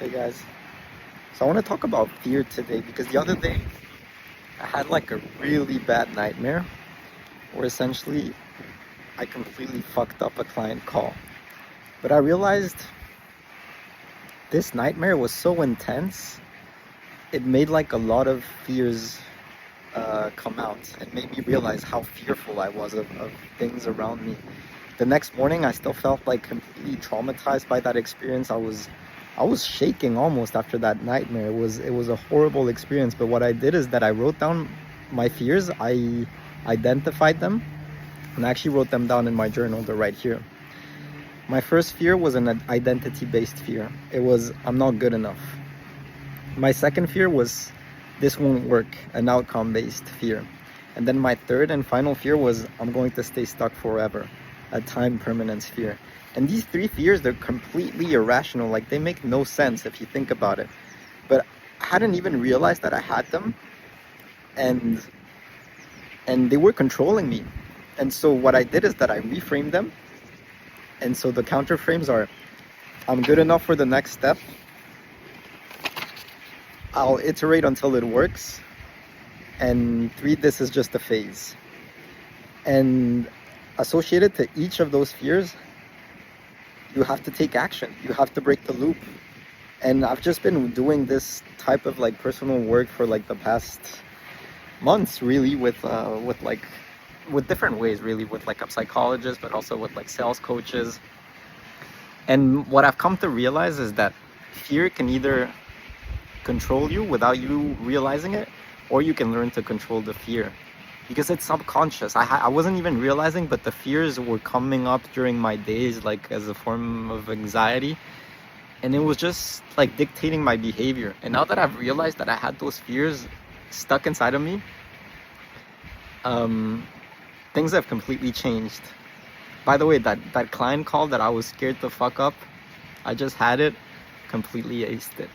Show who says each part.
Speaker 1: Hey guys, so I want to talk about fear today because the other day I had like a really bad nightmare where essentially I completely fucked up a client call. But I realized this nightmare was so intense, it made like a lot of fears come out. It made me realize how fearful I was of things around me. The next morning I still felt like completely traumatized by that experience. I was shaking almost after that nightmare. It was a horrible experience, but what I did is that I wrote down my fears. I identified them and I actually wrote them down in my journal. They're right here. My first fear was an identity-based fear. It was I'm not good enough. My second fear was this won't work, an outcome-based fear. And then my third and final fear was I'm going to stay stuck forever, a time permanence fear. And these three fears, they're completely irrational. Like they make no sense if you think about it. But I hadn't even realized that I had them, and they were controlling me. And so what I did is that I reframed them. And so the counter frames are I'm good enough for the next step. I'll iterate until it works. And three, this is just a phase. And associated to each of those fears, you have to take action. You have to break the loop. And I've just been doing this type of like personal work for like the past months, really, with different ways, really, with like a psychologist, but also with like sales coaches. And what I've come to realize is that fear can either control you without you realizing it, or you can learn to control the fear because it's subconscious. I wasn't even realizing, but the fears were coming up during my days like as a form of anxiety, and it was just like dictating my behavior. And now that I've realized that I had those fears stuck inside of me, things have completely changed. By the way, that client call that I was scared to fuck up, I just had it, completely aced it.